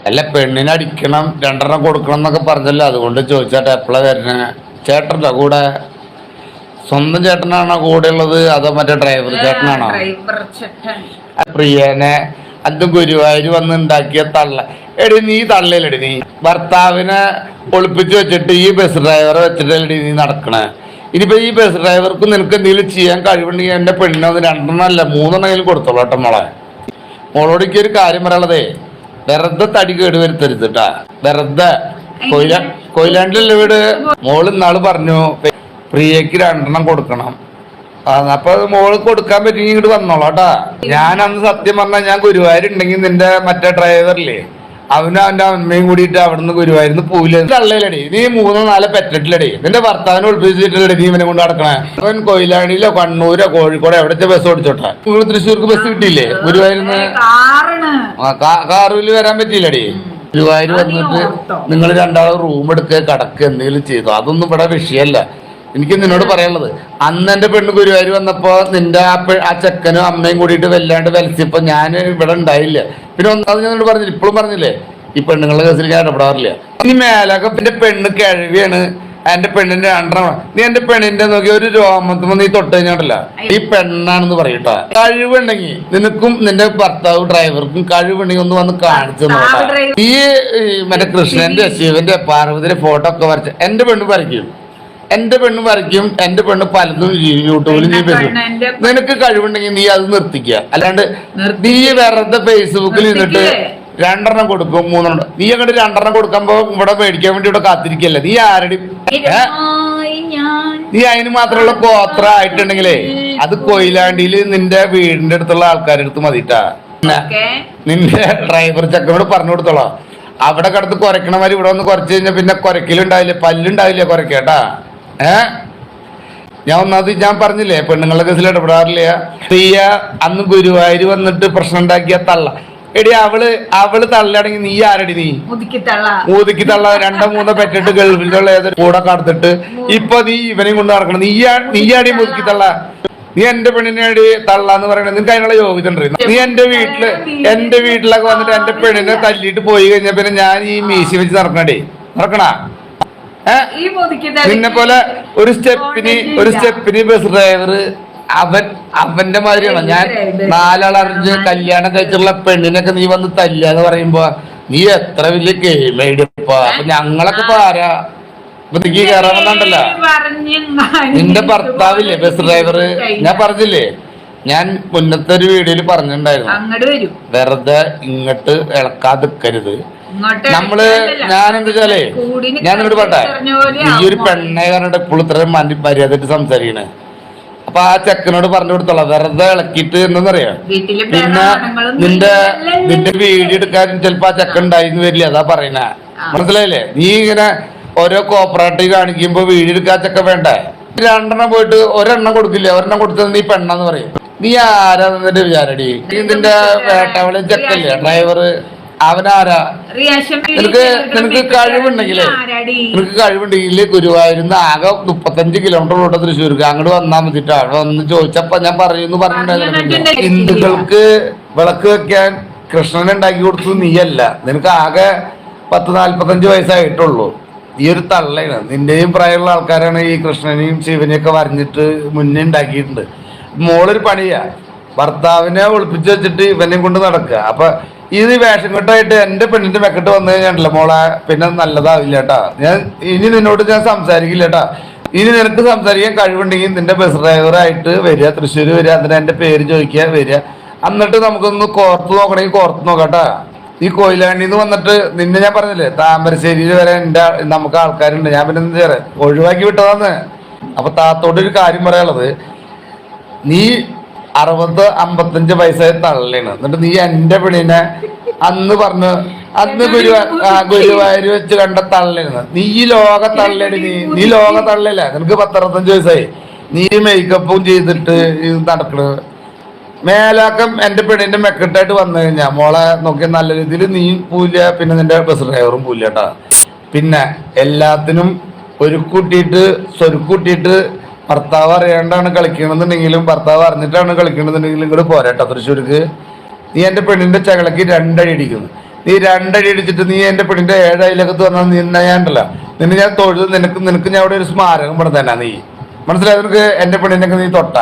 അല്ല പെണ്ണിനെ അടിക്കണം 2 കൊടുക്കണം എന്നൊക്കെ പറഞ്ഞല്ലോ, അതുകൊണ്ട് ചോദിച്ചാട്ടെ എപ്പോഴാ വരുന്നേ? ചേട്ടൻ്റെ കൂടെ സ്വന്തം ചേട്ടനാണോ കൂടെ ഉള്ളത്, അതോ മറ്റേ ഡ്രൈവർ ചേട്ടനാണോ? പ്രിയനെ അതും ഗുരുവായൂർ വന്ന് ഉണ്ടാക്കിയ തള്ള. എടി നീ തള്ളയിലടി, നീ ഭർത്താവിനെ ഒളിപ്പിച്ച് വെച്ചിട്ട് ഈ ബസ് ഡ്രൈവറെ വെച്ചിട്ടല്ലടി നീ നടക്കണേ. ഇനിയിപ്പോ ഈ ബസ് ഡ്രൈവർക്ക് നിനക്ക് എന്തെങ്കിലും ചെയ്യാൻ കഴിവുണ്ടെങ്കിൽ എന്റെ പെണ്ണിനെ ഒന്ന് 2 3 കൊടുത്തോളൂ കേട്ടോ മോളെ. മോളോടേക്ക് ഒരു കാര്യം പറയാനുള്ളതേ, വെറുതെ തടി കേടുവരുത്തരുത് കേട്ടാ. വെറുതെ കൊയിലാണ്ടിലെ വീട്. മോള് ഇന്നാള് പറഞ്ഞു പ്രിയക്ക് 2 കൊടുക്കണം. അപ്പൊ മോള് കൊടുക്കാൻ പറ്റിയെങ്കിൽ ഇങ്ങോട്ട് വന്നോളാട്ടാ. ഞാൻ അന്ന് സത്യം പറഞ്ഞാൽ ഞാൻ ഗുരുവായൂരുണ്ടെങ്കിൽ നിന്റെ മറ്റേ ഡ്രൈവറില്ലേ, അവനും അവന്റെ അമ്മയും കൂടിയിട്ട് അവിടുന്ന് ഗുരുവായൂരിന്ന് പോയില്ലേ. തള്ളയിലടി നീ 3 4 പെറ്റിട്ടില്ലടി. നിന്റെ ഭർത്താവിനെ ഒളിപ്പിച്ചിട്ടില്ലടി നീ ഇവനെ കൊണ്ട് നടക്കണേ. അവൻ കൊയിലാണ്ടിയിലോ കണ്ണൂരോ കോഴിക്കോടോ എവിടത്തെ ബസ് ഓടിച്ചോട്ടെ. നിങ്ങൾ തൃശ്ശൂർക്ക് ബസ് കിട്ടിയില്ലേ ഗുരുവായൂരിന്ന്? കാറിൽ വരാൻ പറ്റിയില്ലടി. ഗുരുവായൂർ വന്നിട്ട് നിങ്ങൾ 2 റൂം എടുക്കുക കിടക്കുക എന്തെങ്കിലും ചെയ്തു, അതൊന്നും ഇവിടെ വിഷയമല്ല. എനിക്ക് നിന്നോട് പറയാനുള്ളത്, അന്ന് എന്റെ പെണ്ണ് ഗുരുവായൂർ വന്നപ്പോ നിന്റെ ആ ചെക്കനും അമ്മയും കൂടിയിട്ട് വല്ലാണ്ട് വലസിയപ്പോ ഞാൻ ഇവിടെ ഉണ്ടായില്ല. പിന്നെ ഒന്നാമത് ഞാൻ പറഞ്ഞില്ല, ഇപ്പോഴും പറഞ്ഞില്ലേ ഈ പെണ്ണുങ്ങളുടെ കേസിൽ ഞാൻ ഇടപെടാറില്ല. ഇനി മേലൊക്കെ എന്റെ പെണ്ണ് കിഴവിയാണ്, എന്റെ പെണ്ണിന്റെ 2 നീ എന്റെ പെണ്ണിന്റെ നോക്കി ഒരു രോമത്തുമ്പോ നീ തൊട്ട് കഴിഞ്ഞാണ്ടല്ല ഈ പെണ്ണാണെന്ന് പറയട്ടാ. കഴിവുണ്ടെങ്കിൽ നിനക്കും നിന്റെ ഭർത്താവ് ഡ്രൈവർക്കും കഴിവുണ്ടെങ്കിൽ ഒന്ന് വന്ന് കാണിച്ചു നോട്ടാ. ഈ മറ്റേ കൃഷ്ണന്റെ ശിവന്റെ പാർവതിയുടെ ഫോട്ടോ ഒക്കെ വരച്ച എന്റെ പെണ്ണ് വരയ്ക്കും, എന്റെ പെണ്ണ് വരയ്ക്കും, എന്റെ പെണ്ണ് പലതും യൂട്യൂബിൽ നീ വരും. നിനക്ക് കഴിവുണ്ടെങ്കിൽ നീ അത് നിർത്തിക്കുക. അല്ലാണ്ട് നീ വെറുതെ ഫേസ്ബുക്കിൽ നിന്നിട്ട് 2 കൊടുക്കും 3 നീ അങ്ങോട്ട് 2 കൊടുക്കുമ്പോ ഇവിടെ മേടിക്കാൻ വേണ്ടി ഇവിടെ കാത്തിരിക്കല്ലേ. നീ ആരടി നീ അതിന് മാത്രമുള്ള ഗോത്ര ആയിട്ടുണ്ടെങ്കിലേ അത് കൊയിലാണ്ടിയില് നിന്റെ വീടിന്റെ അടുത്തുള്ള ആൾക്കാരുടെ അടുത്ത് മതിട്ടാ. നിന്റെ ഡ്രൈവർ ചെക്കനോട് പറഞ്ഞു കൊടുത്തോളാം, അവിടെ കിടന്ന് കുറയ്ക്കണമാര് ഇവിടെ വന്ന് കുറച്ച് കഴിഞ്ഞാൽ പിന്നെ കുറയ്ക്കലുണ്ടാവില്ല, പല്ലുണ്ടാവില്ല കുറയ്ക്കേട്ടാ. ഞാൻ പറഞ്ഞില്ലേ പെണ്ണുങ്ങളുടെ കേസിൽ ഇടപെടാറില്ല. പ്രിയ അന്ന് ഗുരുവായൂർ വന്നിട്ട് പ്രശ്നം ഉണ്ടാക്കിയ തള്ള. എടി അവള് തള്ളയാണെങ്കിൽ നീ ആരടി? നീ ഊതിക്കി തള്ള 2 3 പെറ്റിട്ട് ഗൾഫിലുള്ള ഏതൊരു കൂടെ കടത്തിട്ട് ഇപ്പൊ നീ ഇവനെയും കൊണ്ട് നടക്കണം. നീയാടി മുതുക്കി തള്ള. നീ എന്റെ പെണ്ണിനെ അടി തള്ളാന്ന് പറയണത് നിനക്ക് അതിനുള്ള യോഗ്യത ഉണ്ട്? നീ എന്റെ വീട്ടിലൊക്കെ വന്നിട്ട് എന്റെ പെണ്ണിനെ തല്ലിട്ട് പോയി കഴിഞ്ഞാ പിന്നെ ഞാൻ ഈ മീശി വെച്ച് നടക്കണ നിന്നെ പോലെ ഒരു സ്റ്റെപ്പിന് ബസ് ഡ്രൈവർ അവന്റെ മാതിരിയാണോ? ഞാൻ 4 അറിഞ്ഞ് കല്യാണം കഴിച്ചുള്ള പെണ്ണിനൊക്കെ നീ വന്ന് തല്ലാന്ന് പറയുമ്പോ നീ എത്ര വലിയ ഗെയിമേടിപ്പോ. അപ്പൊ ഞങ്ങളൊക്കെ പാരാ ഇപ്പത്തേക്ക് കയറാമെന്നുണ്ടല്ല. നിന്റെ ഭർത്താവില്ലേ ബസ് ഡ്രൈവർ? ഞാൻ പറഞ്ഞില്ലേ, ഞാൻ മുന്നത്തെ ഒരു വീഡിയോയിൽ പറഞ്ഞിട്ടുണ്ടായിരുന്നു വെറുതെ ഇങ്ങോട്ട് ഇളക്കാതിക്കരുത്. നമ്മള് ഞാനെന്താ വെച്ചാലേ ഞാൻ നിന്നോട് പറട്ടെ, ഈ ഒരു പെണ്ണെ പറഞ്ഞിട്ട് ഇപ്പോൾ ഇത്രയും മര്യാദയായിട്ട് സംസാരിക്കണേ. അപ്പൊ ആ ചെക്കനോട് പറഞ്ഞു കൊടുത്തോളാം വെറുതെ ഇളക്കിയിട്ട് എന്താന്നറിയാം. പിന്നെ നിന്റെ വീഡിയോ എടുക്കാൻ ചിലപ്പോ ആ ചെക്കൻ ഉണ്ടായിന്ന് വരില്ല, അതാ പറയണ. മനസ്സിലായില്ലേ? നീ ഇങ്ങനെ ഓരോ കോപ്പറേറ്റീവ് കാണിക്കുമ്പോ വീഡിയോ എടുക്കാച്ചൊക്കെ വേണ്ടേ? 2 പോയിട്ട് 1 കൊടുക്കില്ല. 1 കൊടുത്തത് നീ പെണ്ണാന്ന് പറയും. നീ ആരാ നിന്റെ വിചാരടി? നിന്റെ വേട്ടവളെ ചെക്കല്ലേ ഡ്രൈവർ, അവനാരാ? നിനക്ക് കഴിവുണ്ടെങ്കിൽ ഗുരുവായൂരിന്ന് ആകെ 35 കിലോമീറ്റർ റോഡ് തൃശ്ശൂർക്ക് അങ്ങോട്ട് വന്നാൽ മതിട്ടോ. അവിടെ വന്ന് ചോദിച്ചപ്പോ ഞാൻ പറഞ്ഞിട്ടുണ്ടായിരുന്നു, ഹിന്ദുക്കൾക്ക് വിളക്ക് വെക്കാൻ കൃഷ്ണനെ ഉണ്ടാക്കി കൊടുത്തത് നീയല്ല. നിനക്ക് ആകെ 10 45 വയസ്സായിട്ടുള്ളൂ. ഈ ഒരു തള്ളയാണ്. നിന്റെയും പ്രായമുള്ള ആൾക്കാരാണ് ഈ കൃഷ്ണനെയും ശിവനെയൊക്കെ വരഞ്ഞിട്ട് മുന്നേ ഉണ്ടാക്കിയിട്ടുണ്ട്. മോളൊരു പണിയാ, ഭർത്താവിനെ ഒളിപ്പിച്ച് വെച്ചിട്ട് ഇവനെയും കൊണ്ട് നടക്കുക. അപ്പൊ ഇത് വേഷം കെട്ടായിട്ട് എന്റെ പെണ്ണിന്റെ മെക്കെട്ട് വന്നു കഴിഞ്ഞാണ്ടല്ലോ മോളെ പിന്നെ നല്ലതാവില്ല കേട്ടാ. ഞാൻ ഇനി നിന്നോട് ഞാൻ സംസാരിക്കില്ല കേട്ടാ. ഇനി നിനക്ക് സംസാരിക്കാൻ കഴിവുണ്ടെങ്കിൽ നിന്റെ ബസ് ഡ്രൈവറായിട്ട് വരിക, തൃശ്ശൂർ വരിക, അതിന് എന്റെ പേര് ചോദിക്കുക വരിക. എന്നിട്ട് നമുക്കൊന്ന് കോർത്ത് നോക്കണമെങ്കിൽ കോർത്ത് നോക്കാട്ടാ. ഈ കൊയിലാണ്ടിന്ന് വന്നിട്ട് നിന്നെ ഞാൻ പറഞ്ഞില്ലേ താമരശ്ശേരിയിൽ വരെ നമുക്ക് ആൾക്കാരുണ്ട്. ഞാൻ പിന്നെ എന്താ ചെയ്യാറ്, ഒഴിവാക്കി വിട്ടതാന്ന്. അപ്പൊ താത്തോട് ഒരു കാര്യം പറയാനുള്ളത്, നീ 60 55 വയസ്സായ തള്ളയാണ്. എന്നിട്ട് നീ എന്റെ പെണ്ണിനെ അന്ന് ഗുരുവായൂർ വെച്ച് കണ്ട തള്ളയാണ്. നീ ഈ ലോക തള്ളയാണ്. നീ ലോക തള്ളയല്ല. നിനക്ക് 10 65 വയസ്സായി. നീ മേക്കപ്പും ചെയ്തിട്ട് നടക്കണത് മേലാക്കം എന്റെ പെണ്ണിന്റെ മെക്കെട്ടായിട്ട് വന്നു കഴിഞ്ഞാ മോളെ നോക്കിയ നല്ല രീതിയിൽ നീ പോവില്ല, പിന്നെ നിന്റെ ബസ് ഡ്രൈവറും പോവില്ല കേട്ടാ. പിന്നെ എല്ലാത്തിനും സ്വരുക്കൂട്ടിയിട്ട് ഭർത്താവ് അറിയാണ്ടാണ് കളിക്കണമെന്നുണ്ടെങ്കിലും ഭർത്താവ് അറിഞ്ഞിട്ടാണ് കളിക്കണമെന്നുണ്ടെങ്കിലും ഇങ്ങോട്ട് പോരാട്ടോ തൃശ്ശൂർക്ക്. നീ എന്റെ പെണ്ണിന്റെ ചകളക്ക് 2 അടി അടിക്കുന്നു. നീ 2 അടി അടിച്ചിട്ട് നീ എന്റെ പെണ്ണിന്റെ 7 അയലകത്ത് വന്നാൽ നിന്നെ ഞാൻ ഉണ്ടല്ലോ, നിന്നെ ഞാൻ തൊഴുത് നിനക്ക് ഞാൻ അവിടെ ഒരു സ്മാരകം പണിത് തന്നെ നീ മനസ്സിലായി. നിനക്ക് എന്റെ പെണ്ണിനൊക്കെ നീ തൊട്ട